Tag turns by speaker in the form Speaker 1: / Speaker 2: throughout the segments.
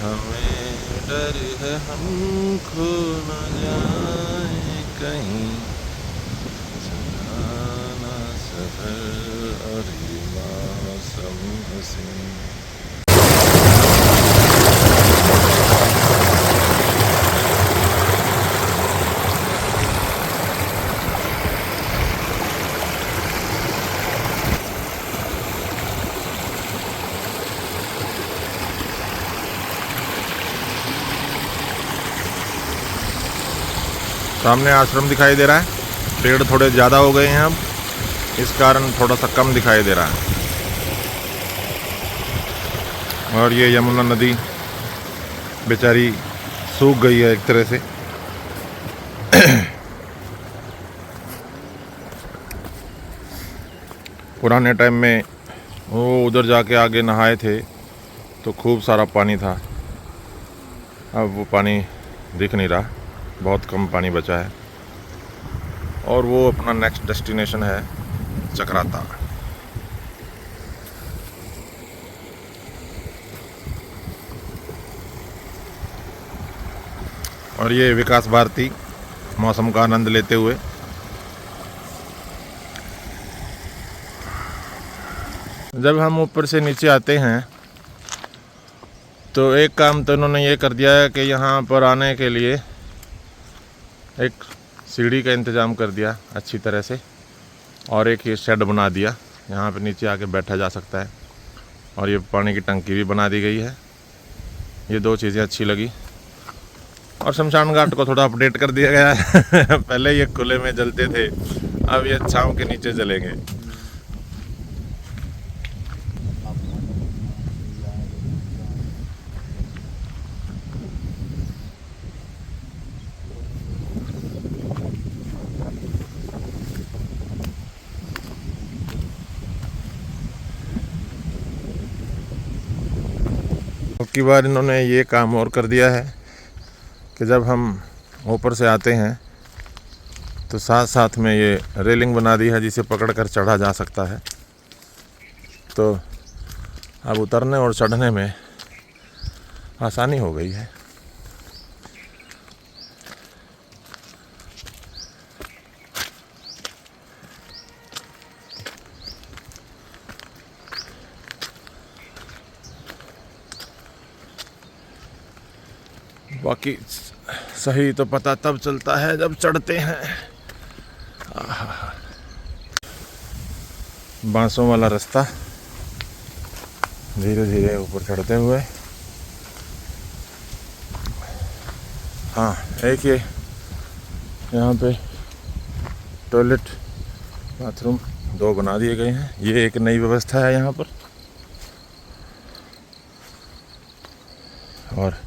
Speaker 1: हमें डर है हम खो न जाए कहीं, सुहाना सफर और ये मौसम हसीन। सामने आश्रम दिखाई दे रहा है। पेड़ थोड़े ज़्यादा हो गए हैं अब, इस कारण थोड़ा सा कम दिखाई दे रहा है। और ये यमुना नदी बेचारी सूख गई है एक तरह से। पुराने टाइम में वो उधर जाके आगे नहाए थे तो खूब सारा पानी था। अब वो पानी दिख नहीं रहा, बहुत कम पानी बचा है। और वो अपना नेक्स्ट डेस्टिनेशन है चक्राता। और ये विकास भारती मौसम का आनंद लेते हुए जब हम ऊपर से नीचे आते हैं तो एक काम तो उन्होंने ये कर दिया है कि यहाँ पर आने के लिए एक सीढ़ी का इंतज़ाम कर दिया अच्छी तरह से, और एक ये शेड बना दिया, यहाँ पे नीचे आके बैठा जा सकता है। और ये पानी की टंकी भी बना दी गई है। ये दो चीज़ें अच्छी लगी। और शमशान घाट को थोड़ा अपडेट कर दिया गया है। पहले ये खुले में जलते थे, अब ये छांव के नीचे जलेंगे। की बार इन्होंने ये काम और कर दिया है कि जब हम ऊपर से आते हैं तो साथ साथ में ये रेलिंग बना दी है जिसे पकड़कर चढ़ा जा सकता है। तो अब उतरने और चढ़ने में आसानी हो गई है। बाकी सही तो पता तब चलता है जब चढ़ते हैं। बांसों वाला रास्ता धीरे धीरे ऊपर चढ़ते हुए। हाँ, एक ये यहाँ पे टॉयलेट बाथरूम दो बना दिए गए हैं। ये एक नई व्यवस्था है यहाँ पर। और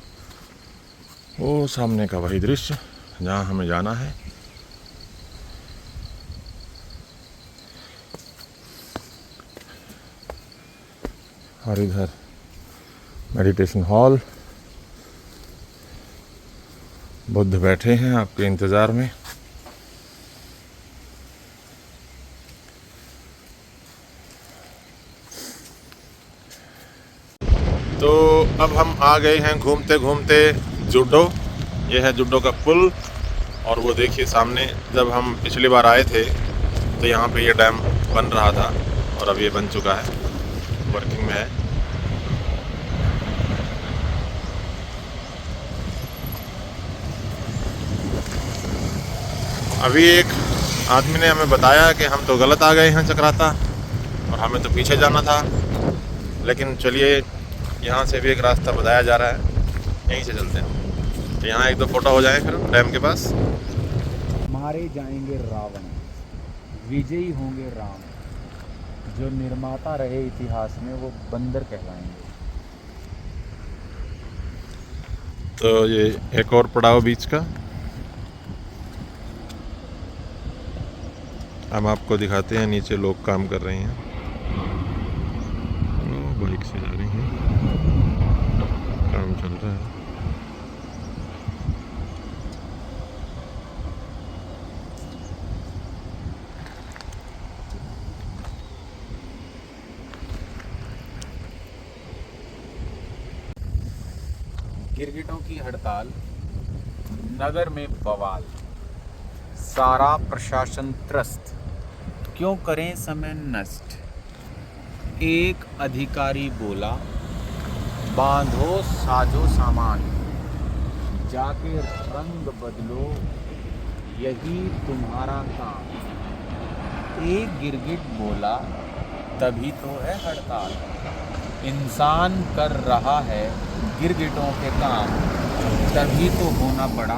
Speaker 1: वो सामने का वही दृश्य जहाँ हमें जाना है। और इधर मेडिटेशन हॉल, बुद्ध बैठे हैं आपके इंतज़ार में। तो अब हम आ गए हैं घूमते घूमते जुडो। ये है जुडो का पुल। और वो देखिए सामने, जब हम पिछली बार आए थे तो यहाँ पे ये डैम बन रहा था और अब ये बन चुका है, वर्किंग में है। अभी एक आदमी ने हमें बताया कि हम तो गलत आ गए हैं चक्राता और हमें तो पीछे जाना था। लेकिन चलिए, यहाँ से भी एक रास्ता बताया जा रहा है, यहीं से चलते हैं। तो यहाँ एक दो फोटो हो जाए फिर डैम के पास।
Speaker 2: मारे जाएंगे रावण, विजयी होंगे राम, जो निर्माता रहे इतिहास में वो बंदर कहलाएंगे।
Speaker 1: तो ये एक और पड़ाव बीच का। हम आपको दिखाते हैं, नीचे लोग काम कर रहे हैं, बाइक से जा रहे हैं, काम चल रहा है।
Speaker 2: गिरगिटों की हड़ताल, नगर में बवाल, सारा प्रशासन त्रस्त, क्यों करें समय नष्ट। एक अधिकारी बोला, बांधो साजो सामान, जाके रंग बदलो, यही तुम्हारा काम। एक गिरगिट बोला, तभी तो है हड़ताल, इंसान कर रहा है गिरगिटों के काम, तभी तो होना पड़ा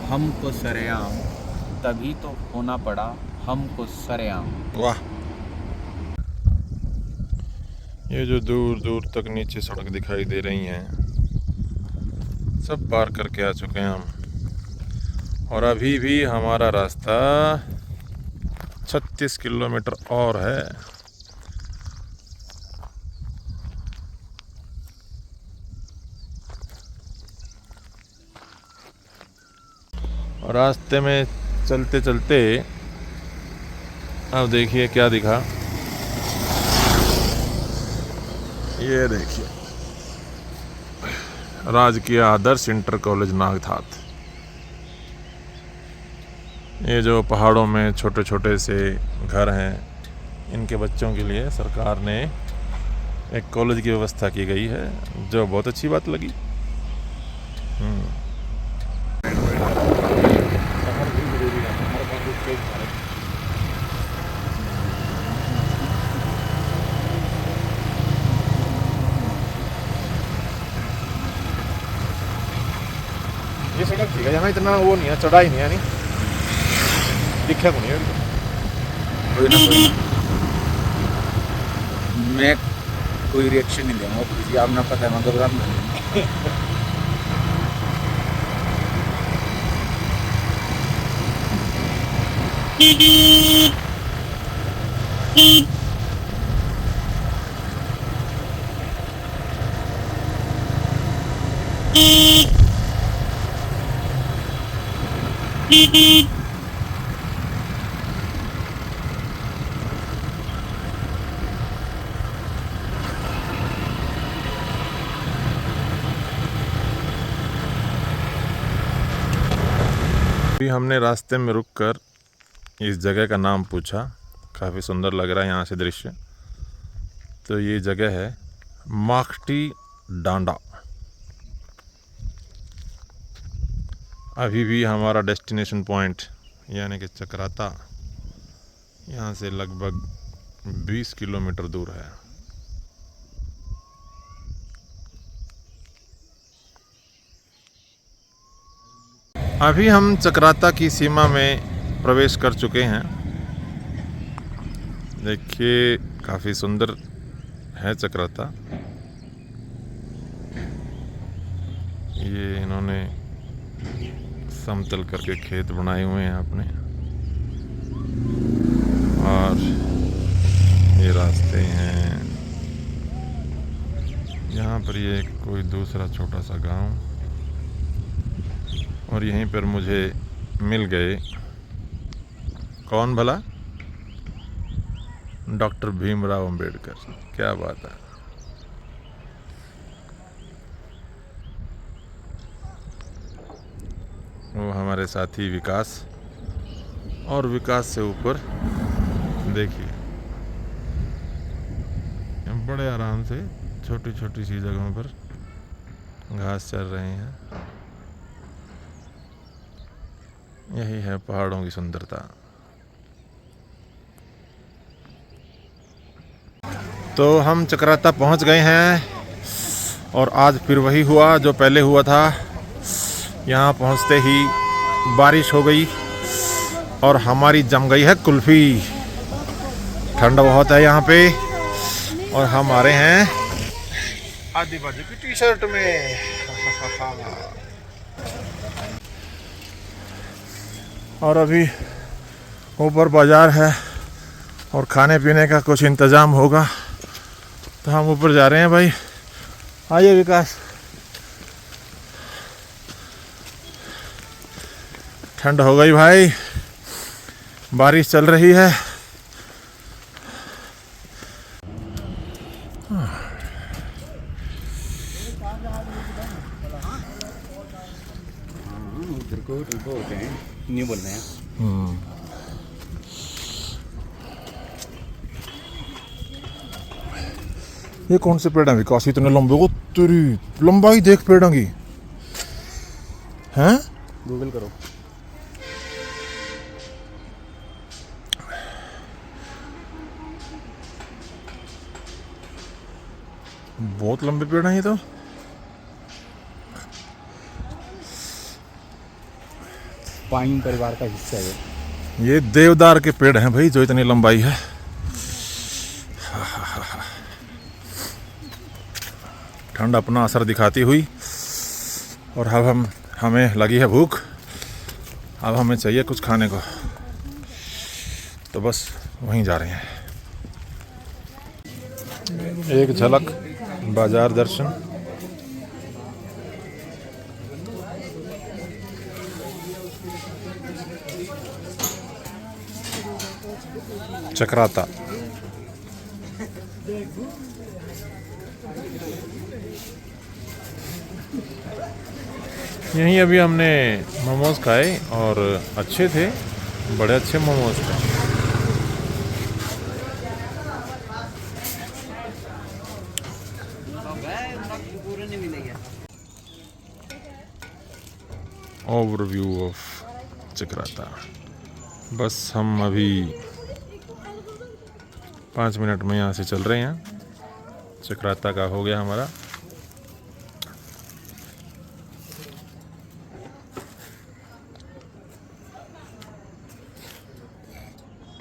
Speaker 2: हमको सरेआम, तभी तो होना पड़ा हमको सरेआम।
Speaker 1: वाह, ये जो दूर दूर तक नीचे सड़क दिखाई दे रही हैं, सब पार करके आ चुके हैं हम, और अभी भी हमारा रास्ता 36 किलोमीटर और है। और रास्ते में चलते चलते अब देखिए क्या दिखा, ये देखिए राजकीय आदर्श इंटर कॉलेज नागठात। ये जो पहाड़ों में छोटे छोटे से घर हैं, इनके बच्चों के लिए सरकार ने एक कॉलेज की व्यवस्था की गई है, जो बहुत अच्छी बात लगी। ये सड़क ठीक है, यहाँ इतना वो नहीं है, चढ़ाई नहीं है, नहीं दिखा को नहीं है।
Speaker 2: मैं कोई रिएक्शन नहीं दूंगा, किसी आप ना पता है घबरा
Speaker 1: अभी हमने रास्ते में रुककर इस जगह का नाम पूछा, काफ़ी सुंदर लग रहा है यहाँ से दृश्य। तो ये जगह है माखटी डांडा। अभी भी हमारा डेस्टिनेशन पॉइंट यानी कि चक्राता यहाँ से लगभग 20 किलोमीटर दूर है। अभी हम चक्राता की सीमा में प्रवेश कर चुके हैं। देखिए काफ़ी सुंदर है चक्राता। ये इन्होंने समतल करके खेत बनाए हुए हैं अपने, और ये रास्ते हैं। यहाँ पर ये कोई दूसरा छोटा सा गांव, और यहीं पर मुझे मिल गए कौन भला, डॉक्टर भीमराव अंबेडकर। क्या बात है। वो हमारे साथी विकास, और विकास से ऊपर देखिए बड़े आराम से छोटी छोटी सी जगहों पर घास चर रहे हैं। यही है पहाड़ों की सुंदरता। तो हम चक्राता पहुंच गए हैं, और आज फिर वही हुआ जो पहले हुआ था। यहाँ पहुंचते ही बारिश हो गई और हमारी जम गई है कुल्फ़ी। ठंड बहुत है यहाँ पे, और हम आ रहे हैं आदि बाजू की टी शर्ट में। और अभी ऊपर बाजार है और खाने पीने का कुछ इंतज़ाम होगा, तो हम ऊपर जा रहे हैं। भाई आइए विकास। ठंड हो गई भाई, बारिश चल रही है।
Speaker 2: उधर को होते हैं, नहीं बोल रहे हैं।
Speaker 1: ये कौन से पेड़ हैं विकास, इतने लंबे? वो तेरी लंबाई देख पेड़ों की, हैं?
Speaker 2: गूगल करो।
Speaker 1: बहुत लंबे पेड़ हैं ये तो।
Speaker 2: पाइन परिवार का हिस्सा है
Speaker 1: ये देवदार के पेड़ हैं भाई, जो इतनी लंबाई है। ठंड अपना असर दिखाती हुई, और अब हमें लगी है भूख। अब हमें चाहिए कुछ खाने को, तो बस वहीं जा रहे हैं। एक झलक बाजार दर्शन। चक्राता। यहीं अभी हमने मोमोज खाए और अच्छे थे, बड़े अच्छे मोमोज थे। Overview of Chakrata. बस हम अभी 5 मिनट में यहाँ से चल रहे हैं। चक्राता का हो गया हमारा।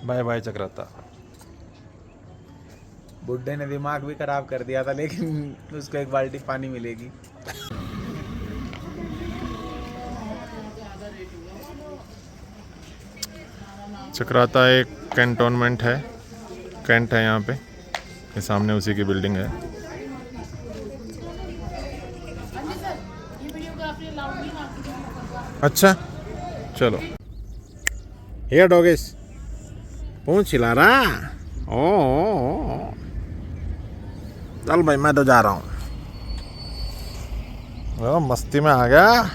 Speaker 1: Bye bye Chakrata.
Speaker 2: बुड्ढे ने दिमाग भी खराब कर दिया था, लेकिन उसको एक बाल्टी पानी मिलेगी।
Speaker 1: चक्राता एक कैंटोनमेंट है, कैंट है यहाँ पे, ये सामने उसी की बिल्डिंग है। अच्छा चलो। हे डॉगेस, पूंछ हिला रहा। ओ चल भाई, मैं तो जा रहा हूँ। मस्ती में आ गया।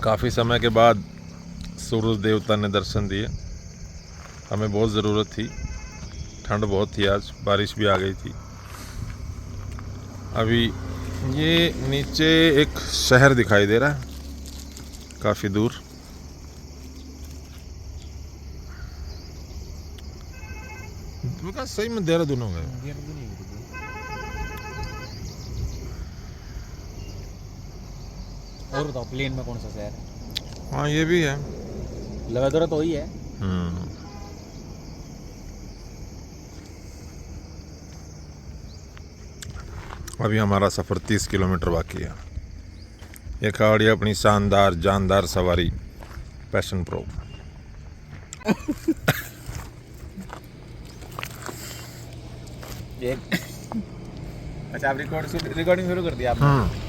Speaker 1: काफ़ी समय के बाद सूरज देवता ने दर्शन दिए। हमें बहुत ज़रूरत थी, ठंड बहुत थी, आज बारिश भी आ गई थी। अभी ये नीचे एक शहर दिखाई दे रहा है काफ़ी दूर। सही में देहरादून हो गए।
Speaker 2: और बताओ, प्लेन में कौन सा शहर है?
Speaker 1: हाँ ये भी है,
Speaker 2: लगातार तो ही है।
Speaker 1: अभी हमारा सफ़र 30 किलोमीटर बाकी है। ये कावड़ी अपनी शानदार जानदार सवारी पैशन प्रो।
Speaker 2: अच्छा, आप रिकॉर्डिंग शुरू कर दिया आपने?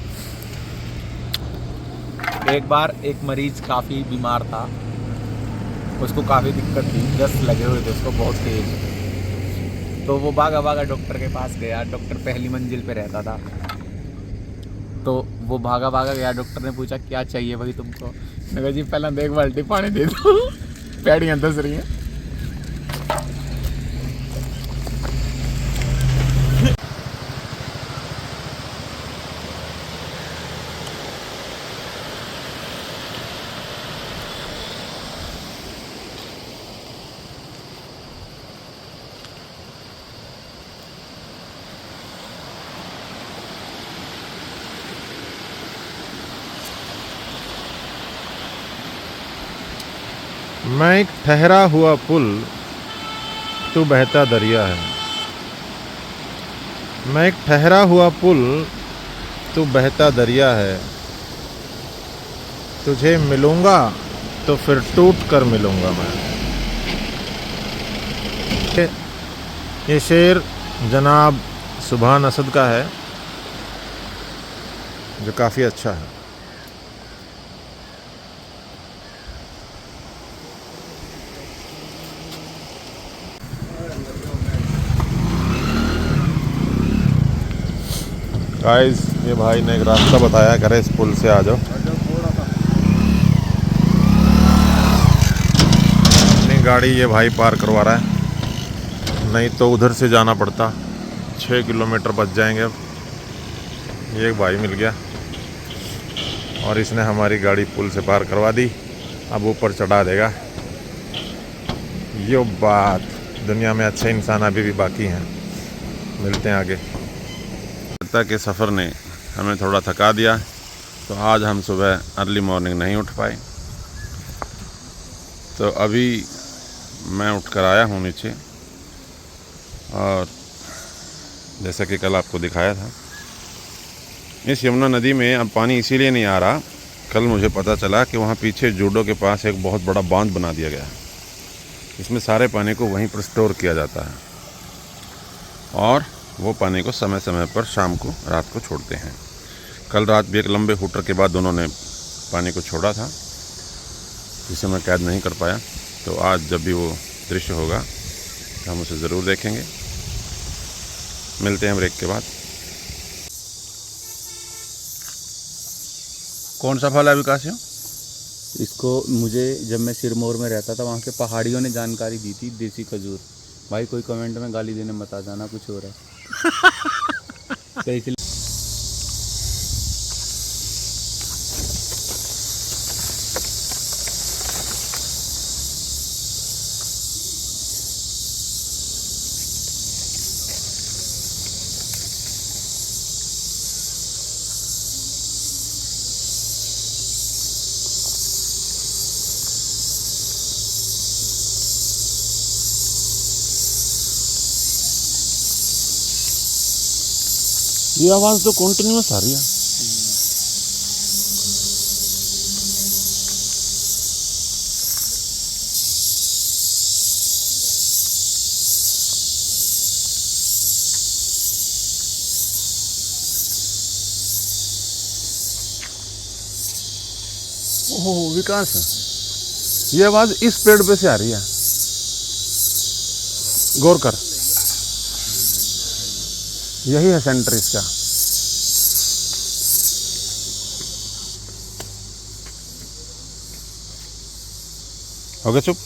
Speaker 2: एक बार एक मरीज काफ़ी बीमार था, उसको काफ़ी दिक्कत थी, दस्त लगे हुए थे उसको बहुत तेज। तो वो भागा भागा डॉक्टर के पास गया। डॉक्टर पहली मंजिल पे रहता था। तो वो भागा भागा गया, डॉक्टर ने पूछा क्या चाहिए भाई तुमको? मैंने कहा जी पहले एक बाल्टी पानी दे दो, पैड़ियाँ दस रही हैं।
Speaker 1: मैं एक ठहरा हुआ पुल, तू बहता दरिया है। मैं एक ठहरा हुआ पुल, तू बहता दरिया है। तुझे मिलूंगा तो फिर टूट कर मिलूंगा मैं। ये शेर जनाब सुभान असद का है, जो काफ़ी अच्छा है। गाइस ये भाई ने एक रास्ता बताया, करे इस पुल से आ जाओ। अपनी गाड़ी ये भाई पार करवा रहा है, नहीं तो उधर से जाना पड़ता। 6 किलोमीटर बच जाएंगे। अब ये एक भाई मिल गया और इसने हमारी गाड़ी पुल से पार करवा दी। अब ऊपर चढ़ा देगा। यो बात, दुनिया में अच्छे इंसान अभी भी बाकी हैं। मिलते हैं आगे। लगता के सफ़र ने हमें थोड़ा थका दिया, तो आज हम सुबह अर्ली मॉर्निंग नहीं उठ पाए। तो अभी मैं उठकर आया हूँ नीचे, और जैसा कि कल आपको दिखाया था, इस यमुना नदी में अब पानी इसीलिए नहीं आ रहा। कल मुझे पता चला कि वहाँ पीछे जूडो के पास एक बहुत बड़ा बांध बना दिया गया है। इसमें सारे पानी को वहीं पर स्टोर किया जाता है, और वो पानी को समय समय पर शाम को, रात को छोड़ते हैं। कल रात भी एक लंबे हुटर के बाद दोनों ने पानी को छोड़ा था, जिसे मैं कैद नहीं कर पाया। तो आज जब भी वो दृश्य होगा तो हम उसे ज़रूर देखेंगे। मिलते हैं ब्रेक के बाद। कौन सा फल है विकासियों?
Speaker 2: इसको मुझे जब मैं सिरमौर में रहता था, वहाँ के पहाड़ियों ने जानकारी दी थी, देसी खजूर। भाई कोई कमेंट में गाली देने मत आ जाना, कुछ हो रहा है। तो इसलिए
Speaker 1: ये आवाज़ तो कंटिन्यूस आ रही है। ओह विकास, ये आवाज़ इस पेड़ पे से आ रही है। गौर कर, यही है सेंटर इसका। हो गया चुप?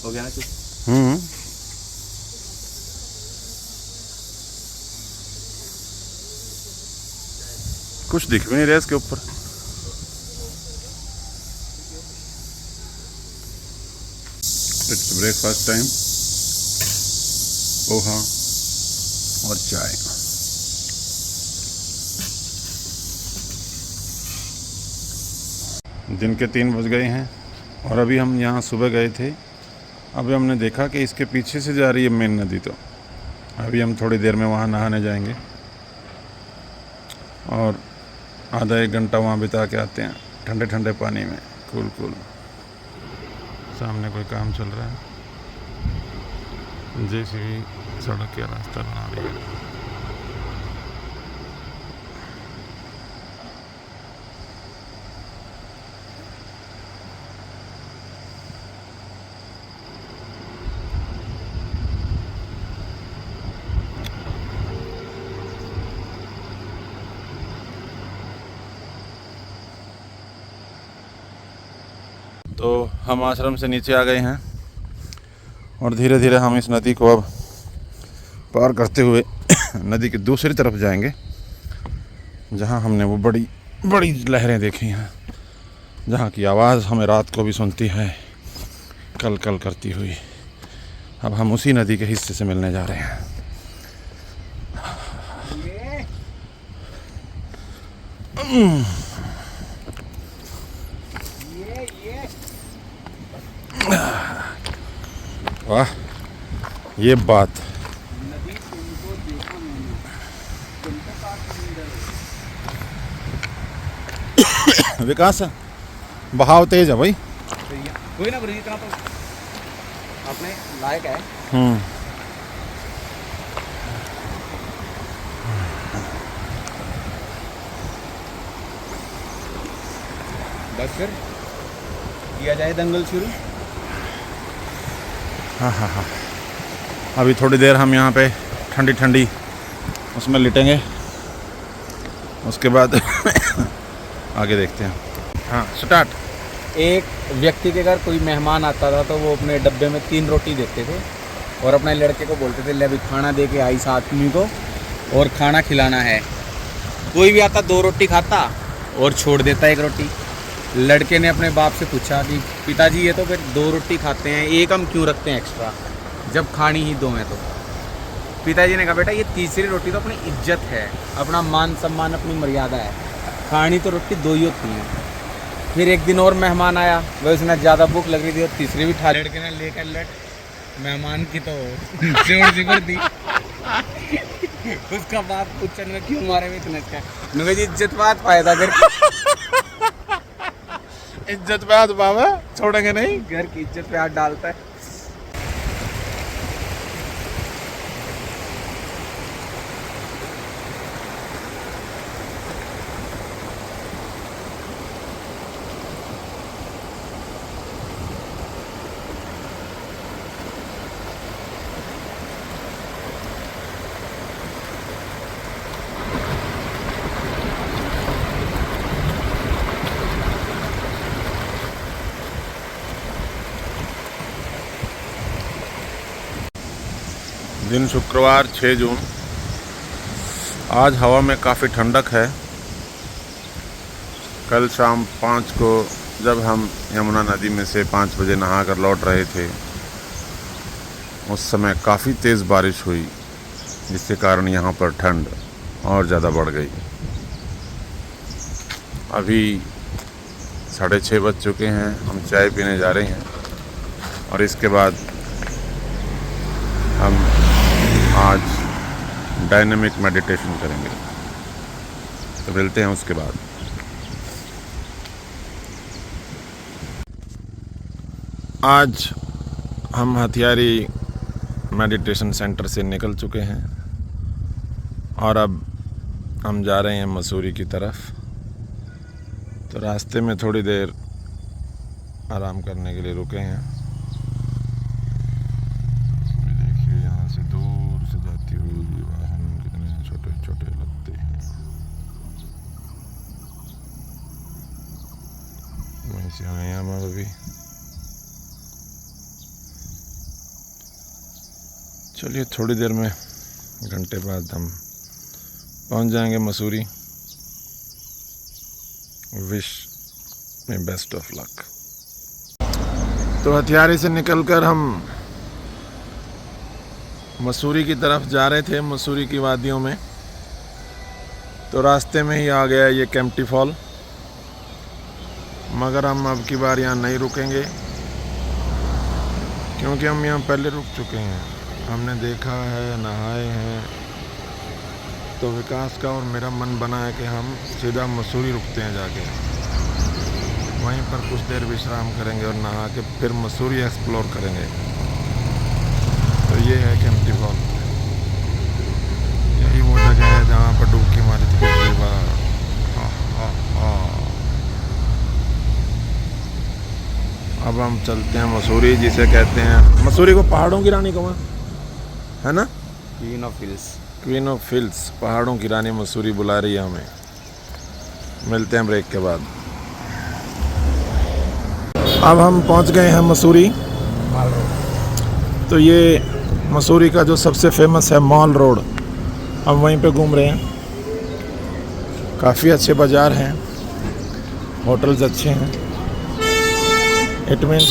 Speaker 2: हो गया ना चुप?
Speaker 1: कुछ दिख भी नहीं रहा इसके ऊपर। It's breakfast time. पोहा और चाय। दिन के 3 बज गए हैं, और अभी हम यहाँ सुबह गए थे। अभी हमने देखा कि इसके पीछे से जा रही है मेन नदी। तो अभी हम थोड़ी देर में वहाँ नहाने जाएंगे, और आधा 1 घंटा वहाँ बिता के आते हैं ठंडे ठंडे पानी में। Cool cool. सामने कोई काम चल रहा है, जेसीबी सड़क का रास्ता बना रही है। तो हम आश्रम से नीचे आ गए हैं, और धीरे धीरे हम इस नदी को अब पार करते हुए नदी की दूसरी तरफ जाएंगे, जहां हमने वो बड़ी बड़ी लहरें देखी हैं, जहां की आवाज़ हमें रात को भी सुनती है, कल कल करती हुई। अब हम उसी नदी के हिस्से से मिलने जा रहे हैं। वाह, ये बात। विकास, बहाव तेज है भाई।
Speaker 2: कोई ना करिए, इतना तो अपने लायक है। बस फिर किया जाए दंगल शुरू।
Speaker 1: हाँ हाँ हाँ।
Speaker 3: अभी थोड़ी देर हम यहाँ पे ठंडी ठंडी उसमें लेटेंगे, उसके बाद आगे देखते हैं। हाँ स्टार्ट।
Speaker 2: एक व्यक्ति के घर कोई मेहमान आता था तो वो अपने डब्बे में 3 रोटी देते थे और अपने लड़के को बोलते थे ले अभी खाना दे के आई इस आदमी को और खाना खिलाना है। कोई भी आता 2 रोटी खाता और छोड़ देता 1 रोटी। लड़के ने अपने बाप से पूछा कि पिताजी ये तो फिर 2 रोटी खाते हैं, एक हम क्यों रखते हैं एक्स्ट्रा जब खानी ही 2 है तो। पिताजी ने कहा बेटा ये तीसरी रोटी तो अपनी इज्जत है, अपना मान सम्मान, अपनी मर्यादा है, खानी तो रोटी 2 ही होती हैं। फिर एक दिन और मेहमान आया, वह उसने ज़्यादा भूख लग रही थी और तीसरी भी ठा लड़के ने लेकर मेहमान की तो जोर जिगर दी। उसका बाप पूछने में क्यों मारे में इतना अच्छा इज्जत बात फायदा घर
Speaker 1: इज्जत पे हाथ बाबा छोड़ेंगे नहीं।
Speaker 2: घर की इज्जत पे हाथ डालता है।
Speaker 1: दिन शुक्रवार 6 जून। आज हवा में काफ़ी ठंडक है। कल शाम 5 को जब हम यमुना नदी में से 5 बजे नहा कर लौट रहे थे, उस समय काफ़ी तेज़ बारिश हुई, जिसके कारण यहाँ पर ठंड और ज़्यादा बढ़ गई। अभी 6:30 बज चुके हैं। हम चाय पीने जा रहे हैं और इसके बाद हम आज डायनेमिक मेडिटेशन करेंगे, तो मिलते हैं उसके बाद। आज हम हथियारी मेडिटेशन सेंटर से निकल चुके हैं और अब हम जा रहे हैं मसूरी की तरफ। तो रास्ते में थोड़ी देर आराम करने के लिए रुके हैं। देखिए यहाँ से दूर से जाती हुई वाहन कितने छोटे छोटे लगते हैं। वहीं से आए हैं हम अभी। चलिए थोड़ी देर में, घंटे बाद हम पहुंच जाएंगे मसूरी। विश में बेस्ट ऑफ लक। तो हथियारी से निकलकर हम मसूरी की तरफ जा रहे थे, मसूरी की वादियों में। तो रास्ते में ही आ गया ये केम्प्टी फॉल, मगर हम अब की बार यहाँ नहीं रुकेंगे क्योंकि हम यहाँ पहले रुक चुके हैं। हमने देखा है, नहाए हैं। तो विकास का और मेरा मन बना है कि हम सीधा मसूरी रुकते हैं जाके, वहीं पर कुछ देर विश्राम करेंगे और नहा के फिर मसूरी एक्सप्लोर करेंगे। तो ये है केम्प्टी फॉल। यही वो जगह है जहाँ पर डुबकी मारी थी पिछली बार। अब हम चलते हैं मसूरी, जिसे कहते हैं, मसूरी को पहाड़ों की रानी कहा है ना,
Speaker 2: queen of hills.
Speaker 1: Queen of hills, पहाड़ों की रानी मसूरी बुला रही है हमें। मिलते हैं ब्रेक के बाद। अब हम पहुंच गए हैं मसूरी। तो ये मसूरी का जो सबसे फेमस है मॉल रोड, हम वहीं पे घूम रहे हैं। काफ़ी अच्छे बाज़ार हैं, होटल्स अच्छे हैं। इट मीन्स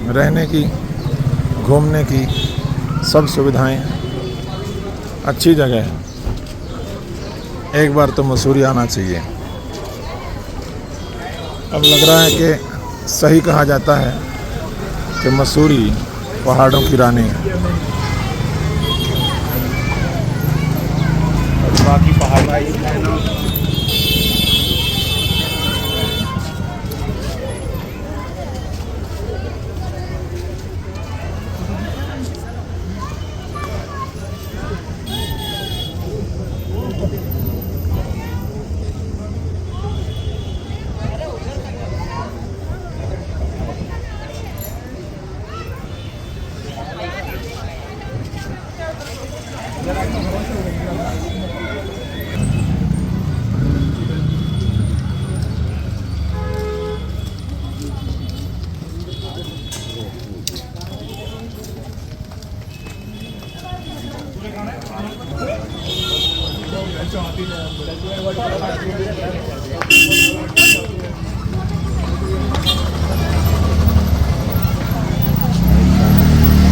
Speaker 1: रहने की, घूमने की सब सुविधाएं हैं। अच्छी जगह है, एक बार तो मसूरी आना चाहिए। अब लग रहा है कि सही कहा जाता है कि मसूरी पहाड़ों की रानी है।
Speaker 2: बाकी पहाड़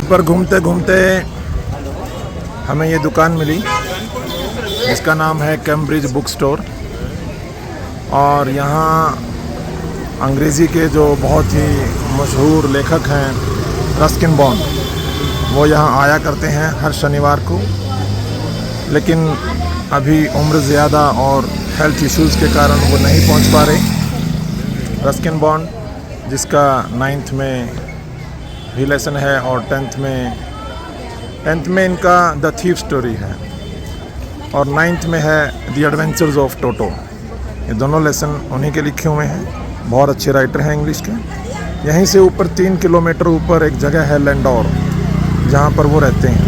Speaker 1: पर घूमते घूमते हमें ये दुकान मिली जिसका नाम है कैम्ब्रिज बुक स्टोर। और यहाँ अंग्रेज़ी के जो बहुत ही मशहूर लेखक हैं रस्किन बॉन्ड, वो यहाँ आया करते हैं हर शनिवार को। लेकिन अभी उम्र ज़्यादा और हेल्थ इश्यूज़ के कारण वो नहीं पहुँच पा रहे। रस्किन बॉन्ड जिसका 9th में भी लेसन है और 10th में इनका द थीफ स्टोरी है और 9th में है द एडवेंचर्स ऑफ टोटो। ये दोनों लेसन उन्हीं के लिखे हुए हैं। बहुत अच्छे राइटर हैं इंग्लिश के। यहीं से ऊपर 3 किलोमीटर ऊपर एक जगह है लैंडोर, जहाँ पर वो रहते हैं।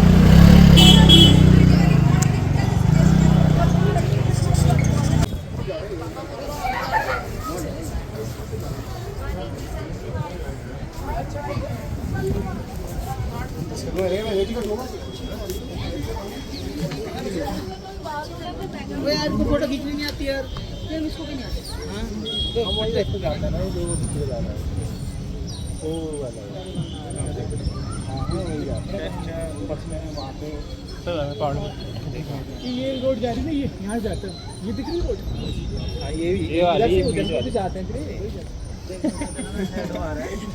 Speaker 4: यार को फोटो खींचनी नहीं आती यार, फिर इसको भी नहीं आती। हाँ हम वही लेफ्ट जाता है ना, जो दूसरे जा रहा है वो वाला हां वही जाता है। बस में वहां पे सब पहाड़ में ये रोड जा रही है, ये यहां जाता है, ये दिख रही रोड। हां ये वाली उधर से जाते हैं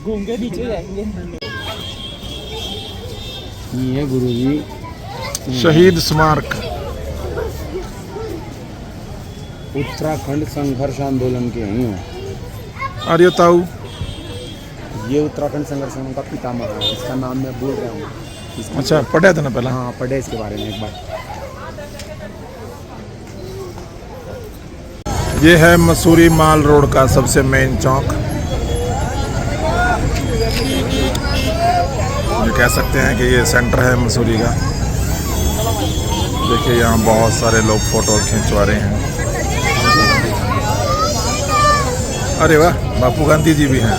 Speaker 4: घूम के नीचे जाएंगे। ये गुरुजी
Speaker 1: शहीद स्मारक
Speaker 2: उत्तराखंड संघर्ष आंदोलन के हैं।
Speaker 1: और ये ताऊ
Speaker 2: ये उत्तराखंड संघर्ष आंदोलन का पितामह है, इसका नाम मैं भूल रहा हूँ।
Speaker 1: अच्छा पढ़ा था ना पहला।
Speaker 2: हाँ पढ़े इसके बारे में एक बार।
Speaker 1: ये है मसूरी माल रोड का सबसे मेन चौक। ये कह सकते हैं कि ये सेंटर है मसूरी का। देखिए यहाँ बहुत सारे लोग फोटो खिंचवा रहे हैं। अरे वाह, बापू गांधी जी भी हैं।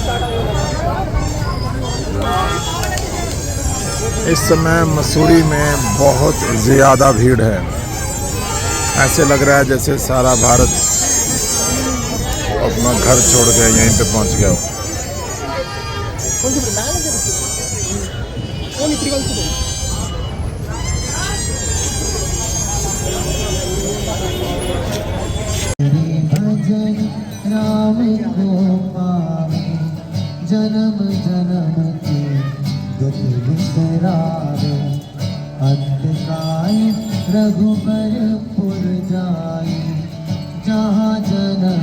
Speaker 1: इस समय मसूरी में बहुत ज़्यादा भीड़ है। ऐसे लग रहा है जैसे सारा भारत अपना घर छोड़ के यहीं पे पहुंच गया हो।
Speaker 5: राम को पावे जन्म जन्म के दुख बिसरावे। अंतकाल रघुबरपुर जाए, जहाँ जन्म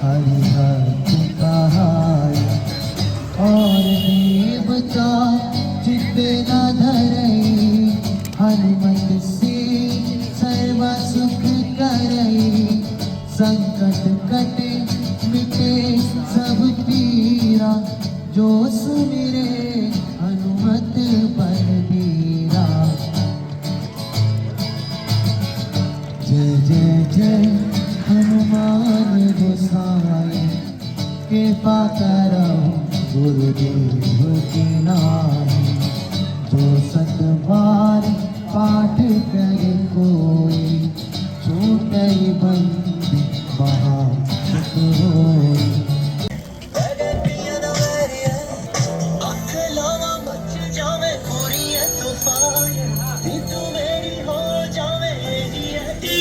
Speaker 5: हरिभक्त कहाए। और देवता चित्त न धरई, हनुमत से सर्व सुख करई। संकट कटे मिटे सब पीरा, जो सुमिरे हनुमत बलबीरा। जय जय जय हनुमान गोसाई, कृपा करो गुरुदेव की नाई। जो सत बार पाठ करे कोई, छूटई बंदी महासुख होई।
Speaker 4: तू मेरी हो जावे जी